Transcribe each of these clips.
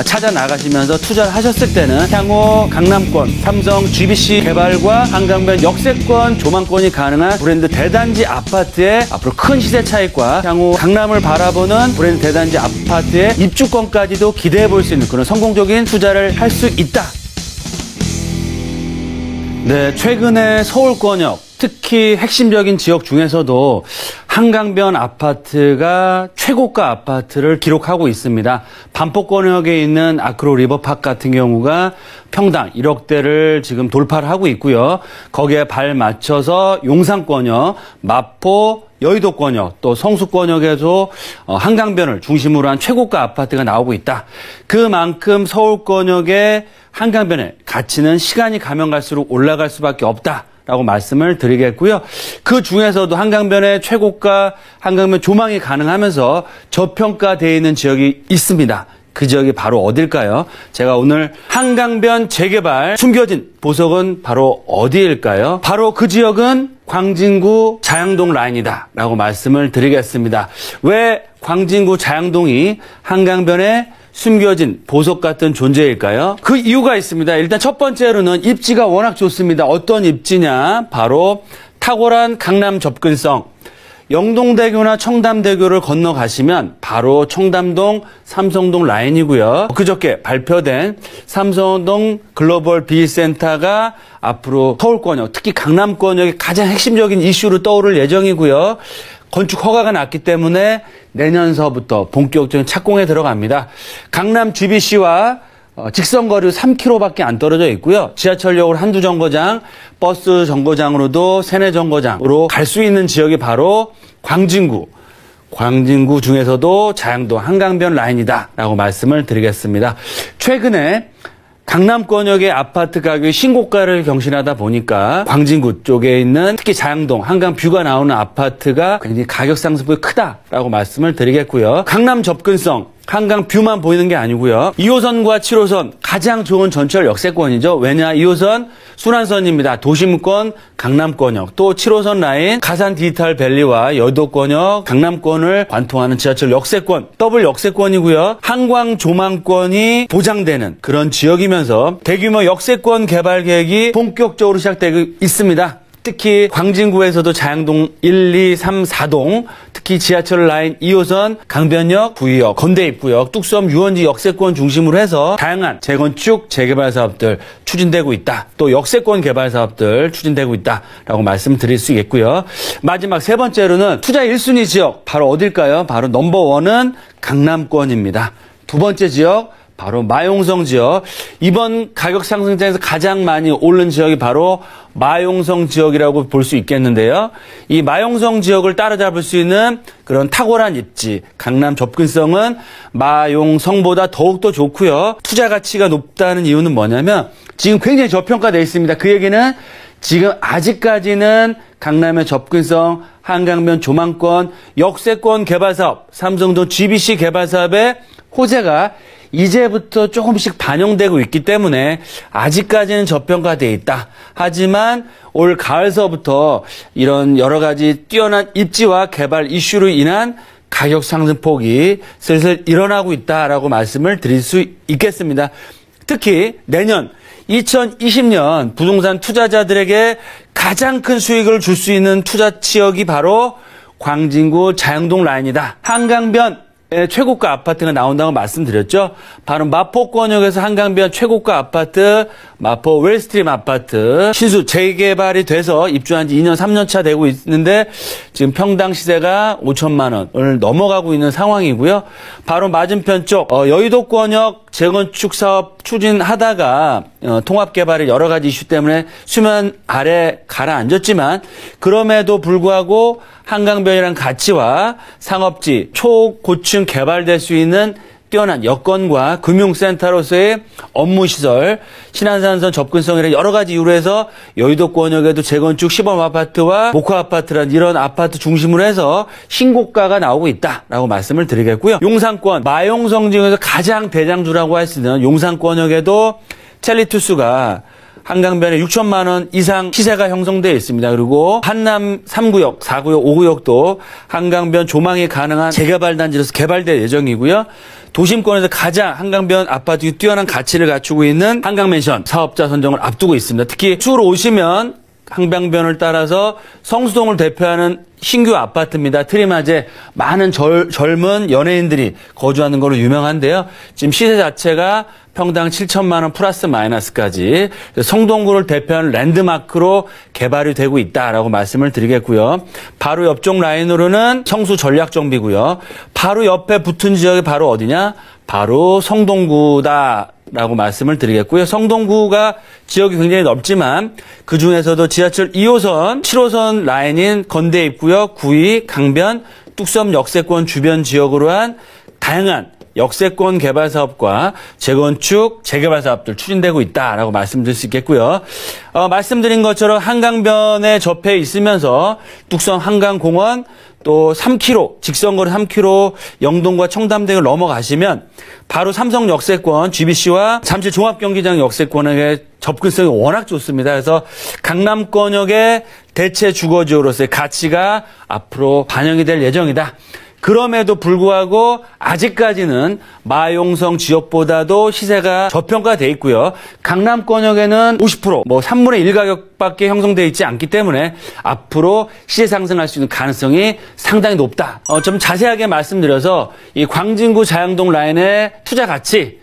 찾아 나가시면서 투자를 하셨을 때는 향후 강남권 삼성 GBC 개발과 한강변 역세권 조망권이 가능한 브랜드 대단지 아파트의 앞으로 큰 시세 차익과 향후 강남을 바라보는 브랜드 대단지 아파트의 입주권까지도 기대해 볼 수 있는 그런 성공적인 투자를 할 수 있다. 네, 최근에 서울권역, 특히 핵심적인 지역 중에서도 한강변 아파트가 최고가 아파트를 기록하고 있습니다. 반포권역에 있는 아크로 리버파크 같은 경우가 평당 1억대를 지금 돌파를 하고 있고요. 거기에 발 맞춰서 용산권역, 마포, 여의도권역, 또 성수권역에도 한강변을 중심으로 한 최고가 아파트가 나오고 있다. 그만큼 서울권역의 한강변의 가치는 시간이 가면 갈수록 올라갈 수밖에 없다. 라고 말씀을 드리겠고요. 그 중에서도 한강변의 최고가 한강변 조망이 가능하면서 저평가되어 있는 지역이 있습니다. 그 지역이 바로 어딜까요? 제가 오늘 한강변 재개발 숨겨진 보석은 바로 어디일까요? 바로 그 지역은 광진구 자양동 라인이다 라고 말씀을 드리겠습니다. 왜 광진구 자양동이 한강변에 숨겨진 보석 같은 존재일까요? 그 이유가 있습니다. 일단 첫 번째로는 입지가 워낙 좋습니다. 어떤 입지냐? 바로 탁월한 강남 접근성. 영동대교나 청담대교를 건너가시면 바로 청담동 삼성동 라인이고요. 그저께 발표된 삼성동 글로벌 비센터가 앞으로 서울권역, 특히 강남권역의 가장 핵심적인 이슈로 떠오를 예정이고요. 건축 허가가 났기 때문에 내년서부터 본격적인 착공에 들어갑니다. 강남 GBC와 직선거리 3km밖에 안 떨어져 있고요. 지하철역으로 한두 정거장, 버스 정거장으로도 세네 정거장으로 갈 수 있는 지역이 바로 광진구 중에서도 자양동 한강변 라인이다 라고 말씀을 드리겠습니다. 최근에 강남권역의 아파트 가격이 신고가를 경신하다 보니까 광진구 쪽에 있는 특히 자양동, 한강 뷰가 나오는 아파트가 굉장히 가격 상승폭이 크다라고 말씀을 드리겠고요. 강남 접근성, 한강 뷰만 보이는 게 아니고요. 2호선과 7호선 가장 좋은 전철 역세권이죠. 왜냐? 2호선 순환선입니다. 도심권, 강남권역, 또 7호선 라인 가산 디지털 밸리와 여의도권역, 강남권을 관통하는 지하철 역세권, 더블 역세권이고요. 한강 조망권이 보장되는 그런 지역이면서 대규모 역세권 개발 계획이 본격적으로 시작되고 있습니다. 특히 광진구에서도 자양동 1, 2, 3, 4동, 특히 지하철 라인 2호선, 강변역, 구의역, 건대입구역, 뚝섬, 유원지 역세권 중심으로 해서 다양한 재건축, 재개발 사업들 추진되고 있다. 또 역세권 개발 사업들 추진되고 있다라고 말씀드릴 수 있겠고요. 마지막 세 번째로는 투자 1순위 지역, 바로 어딜까요? 바로 넘버원은 강남권입니다. 두 번째 지역, 바로 마용성 지역. 이번 가격 상승장에서 가장 많이 오른 지역이 바로 마용성 지역이라고 볼 수 있겠는데요. 이 마용성 지역을 따라잡을 수 있는 그런 탁월한 입지, 강남 접근성은 마용성보다 더욱더 좋고요. 투자 가치가 높다는 이유는 뭐냐면 지금 굉장히 저평가되어 있습니다. 그 얘기는 지금 아직까지는 강남의 접근성, 한강변 조망권, 역세권 개발사업, 삼성동 GBC 개발사업의 호재가 이제부터 조금씩 반영되고 있기 때문에 아직까지는 저평가되어 있다. 하지만 올 가을서부터 이런 여러 가지 뛰어난 입지와 개발 이슈로 인한 가격 상승폭이 슬슬 일어나고 있다라고 말씀을 드릴 수 있겠습니다. 특히 내년 2020년 부동산 투자자들에게 가장 큰 수익을 줄 수 있는 투자 지역이 바로 광진구 자양동 라인이다. 한강변 최고가 아파트가 나온다고 말씀드렸죠. 바로 마포권역에서 한강변 최고가 아파트, 마포 웰스트림 아파트 신수 재개발이 돼서 입주한 지 2년, 3년 차 되고 있는데 지금 평당 시세가 5천만 원을 넘어가고 있는 상황이고요. 바로 맞은편 쪽 여의도권역 재건축 사업 추진하다가 통합개발의 여러 가지 이슈 때문에 수면 아래 가라앉았지만 그럼에도 불구하고 한강변이란 가치와 상업지, 초고층 개발될 수 있는 뛰어난 여건과 금융센터로서의 업무시설, 신안산선 접근성이나 여러 가지 이유로 해서 여의도권역에도 재건축 시범 아파트와 목화 아파트란 이런 아파트 중심으로 해서 신고가가 나오고 있다라고 말씀을 드리겠고요. 용산권, 마용성 중에서 가장 대장주라고 할 수 있는 용산권역에도 첼리투스가 한강변에 6천만 원 이상 시세가 형성되어 있습니다. 그리고 한남 3구역, 4구역, 5구역도 한강변 조망이 가능한 재개발 단지로서 개발될 예정이고요. 도심권에서 가장 한강변 아파트가 뛰어난 가치를 갖추고 있는 한강맨션 사업자 선정을 앞두고 있습니다. 특히 추후로 오시면 한강변을 따라서 성수동을 대표하는 신규 아파트입니다. 트리마제 많은 젊은 연예인들이 거주하는 걸로 유명한데요. 지금 시세 자체가 평당 7천만 원 플러스 마이너스까지 성동구를 대표하는 랜드마크로 개발이 되고 있다라고 말씀을 드리겠고요. 바로 옆쪽 라인으로는 성수 전략정비고요. 바로 옆에 붙은 지역이 바로 어디냐? 바로 성동구다. 라고 말씀을 드리겠고요. 성동구가 지역이 굉장히 넓지만 그중에서도 지하철 2호선, 7호선 라인인 건대 입구역, 구리, 강변, 뚝섬 역세권 주변 지역으로 한 다양한 역세권 개발 사업과 재건축, 재개발 사업들 추진되고 있다라고 말씀드릴 수 있겠고요. 말씀드린 것처럼 한강변에 접해 있으면서 뚝섬 한강공원 또 3km, 직선거리 3km 영동과 청담대를 넘어가시면 바로 삼성 역세권, GBC와 잠실 종합경기장 역세권의 접근성이 워낙 좋습니다. 그래서 강남권역의 대체 주거지역으로서의 가치가 앞으로 반영이 될 예정이다. 그럼에도 불구하고 아직까지는 마용성 지역보다도 시세가 저평가돼 있고요. 강남권역에는 50%, 3분의 1 가격밖에 형성되어 있지 않기 때문에 앞으로 시세 상승할 수 있는 가능성이 상당히 높다. 좀 자세하게 말씀드려서 이 광진구 자양동 라인의 투자 가치,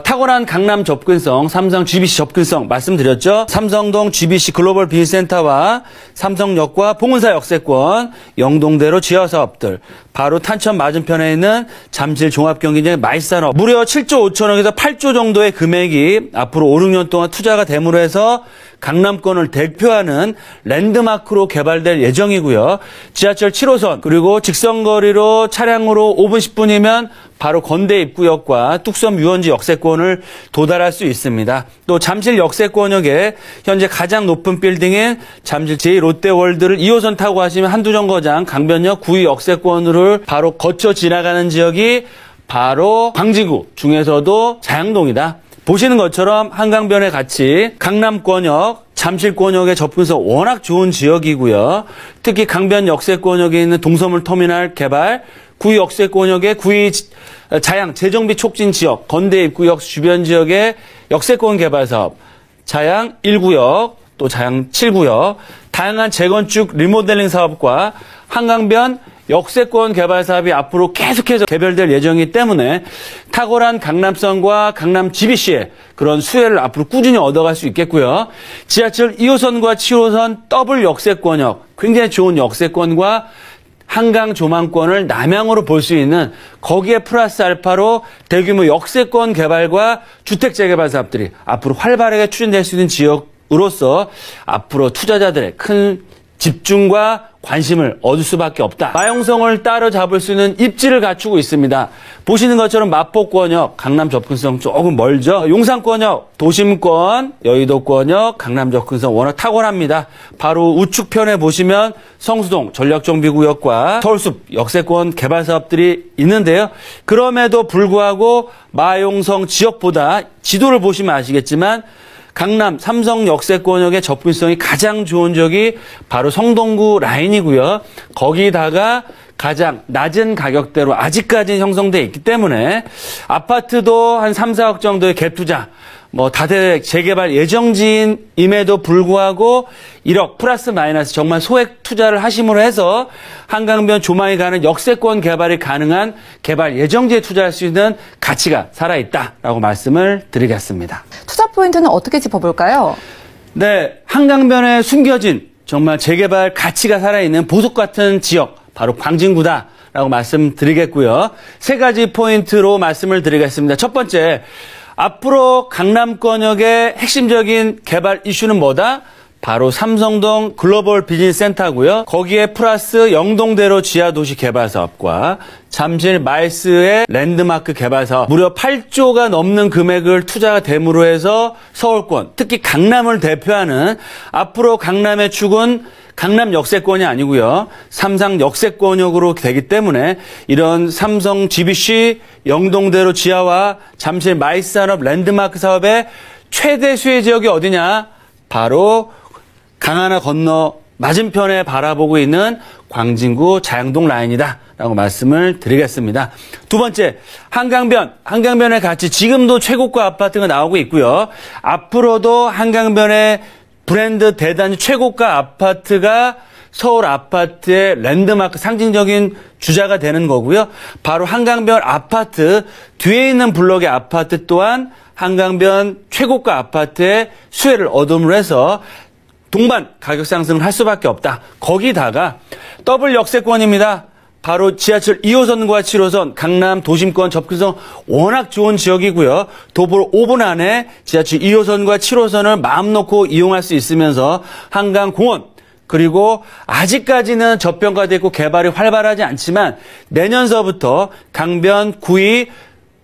탁월한 강남 접근성, 삼성 GBC 접근성 말씀드렸죠. 삼성동 GBC 글로벌 비즈센터와 삼성역과 봉은사 역세권, 영동대로 지하사업들, 바로 탄천 맞은편에 있는 잠실 종합경기장의 마이산업, 무려 7조 5천억에서 8조 정도의 금액이 앞으로 5, 6년 동안 투자가 됨으로 해서 강남권을 대표하는 랜드마크로 개발될 예정이고요. 지하철 7호선 그리고 직선거리로 차량으로 5분 10분이면 바로 건대 입구역과 뚝섬 유원지 역세권을 도달할 수 있습니다. 또 잠실 역세권역에 현재 가장 높은 빌딩인 잠실 제2롯데월드를 2호선 타고 가시면 한두정거장, 강변역, 구의 역세권을 바로 거쳐 지나가는 지역이 바로 광진구 중에서도 자양동이다. 보시는 것처럼 한강변의 가치, 강남권역, 잠실권역의 접근성 워낙 좋은 지역이고요. 특히 강변 역세권역에 있는 동서물 터미널 개발, 구의 역세권역의 구의 자양 재정비 촉진 지역, 건대 입구역 주변 지역의 역세권 개발 사업, 자양 1구역, 또 자양 7구역, 다양한 재건축 리모델링 사업과 한강변 역세권 개발 사업이 앞으로 계속해서 개발될 예정이기 때문에 탁월한 강남성과 강남 GBC의 그런 수혜를 앞으로 꾸준히 얻어갈 수 있겠고요. 지하철 2호선과 7호선 더블 역세권역, 굉장히 좋은 역세권과 한강 조망권을 남향으로 볼 수 있는 거기에 플러스 알파로 대규모 역세권 개발과 주택 재개발 사업들이 앞으로 활발하게 추진될 수 있는 지역으로서 앞으로 투자자들의 큰 집중과 관심을 얻을 수밖에 없다. 마용성을 따라잡을 수 있는 입지를 갖추고 있습니다. 보시는 것처럼 마포권역, 강남 접근성 조금 멀죠. 용산권역, 도심권, 여의도권역, 강남 접근성 워낙 탁월합니다. 바로 우측편에 보시면 성수동 전략정비구역과 서울숲 역세권 개발 사업들이 있는데요. 그럼에도 불구하고 마용성 지역보다 지도를 보시면 아시겠지만 강남 삼성 역세권역의 접근성이 가장 좋은 지역이 바로 성동구 라인이고요. 거기다가 가장 낮은 가격대로 아직까지는 형성돼 있기 때문에 아파트도 한 3, 4억 정도의 갭 투자, 다대 재개발 예정지임에도 불구하고 1억 플러스 마이너스 정말 소액 투자를 하심으로 해서 한강변 조망이 가는 역세권 개발이 가능한 개발 예정지에 투자할 수 있는 가치가 살아있다라고 말씀을 드리겠습니다. 투자 포인트는 어떻게 짚어볼까요? 네, 한강변에 숨겨진 정말 재개발 가치가 살아있는 보석 같은 지역, 바로 광진구다라고 말씀드리겠고요. 세 가지 포인트로 말씀을 드리겠습니다. 첫 번째, 앞으로 강남권역의 핵심적인 개발 이슈는 뭐다? 바로 삼성동 글로벌 비즈니스 센터고요. 거기에 플러스 영동대로 지하도시 개발 사업과 잠실 마이스의 랜드마크 개발 사업, 무려 8조가 넘는 금액을 투자가 됨으로 해서 서울권, 특히 강남을 대표하는 앞으로 강남의 축은 강남 역세권이 아니고요. 삼성 역세권역으로 되기 때문에 이런 삼성 GBC 영동대로 지하와 잠실 마이스 산업 랜드마크 사업의 최대 수혜 지역이 어디냐? 바로 강하나 건너 맞은편에 바라보고 있는 광진구 자양동 라인이다라고 말씀을 드리겠습니다. 두 번째, 한강변의 가치. 지금도 최고가 아파트가 나오고 있고요. 앞으로도 한강변의 브랜드 대단지 최고가 아파트가 서울 아파트의 랜드마크 상징적인 주자가 되는 거고요. 바로 한강변 아파트 뒤에 있는 블록의 아파트 또한 한강변 최고가 아파트의 수혜를 얻음으로 해서 동반 가격 상승을 할 수밖에 없다. 거기다가 더블 역세권입니다. 바로 지하철 2호선과 7호선 강남 도심권 접근성 워낙 좋은 지역이고요. 도보로 5분 안에 지하철 2호선과 7호선을 마음 놓고 이용할 수 있으면서 한강공원 그리고 아직까지는 저평가되고 개발이 활발하지 않지만 내년서부터 강변, 구리,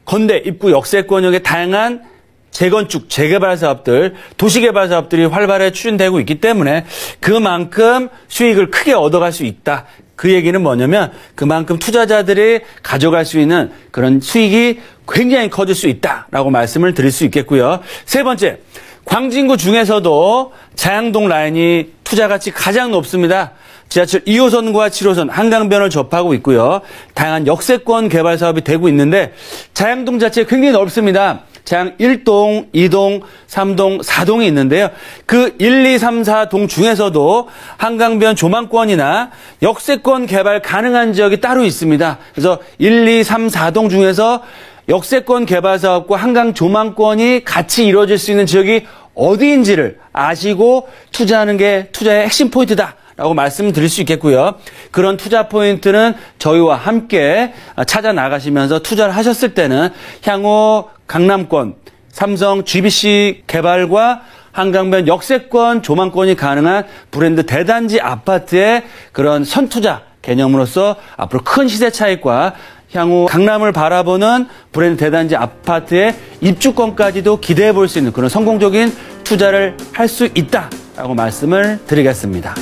건대, 입구 역세권역의 다양한 재건축, 재개발 사업들, 도시개발 사업들이 활발하게 추진되고 있기 때문에 그만큼 수익을 크게 얻어갈 수 있다. 그 얘기는 뭐냐면 그만큼 투자자들이 가져갈 수 있는 그런 수익이 굉장히 커질 수 있다라고 말씀을 드릴 수 있겠고요. 세 번째, 광진구 중에서도 자양동 라인이 투자 가치 가장 높습니다. 지하철 2호선과 7호선 한강변을 접하고 있고요. 다양한 역세권 개발 사업이 되고 있는데 자양동 자체가 굉장히 넓습니다. 자양 1동, 2동, 3동, 4동이 있는데요. 그 1, 2, 3, 4동 중에서도 한강변 조망권이나 역세권 개발 가능한 지역이 따로 있습니다. 그래서 1, 2, 3, 4동 중에서 역세권 개발 사업과 한강 조망권이 같이 이루어질 수 있는 지역이 어디인지를 아시고 투자하는 게 투자의 핵심 포인트다라고 말씀드릴 수 있겠고요. 그런 투자 포인트는 저희와 함께 찾아 나가시면서 투자를 하셨을 때는 향후 강남권, 삼성 GBC 개발과 한강변 역세권 조망권이 가능한 브랜드 대단지 아파트의 그런 선투자 개념으로서 앞으로 큰 시세 차익과 향후 강남을 바라보는 브랜드 대단지 아파트의 입주권까지도 기대해 볼 수 있는 그런 성공적인 투자를 할 수 있다라고 말씀을 드리겠습니다.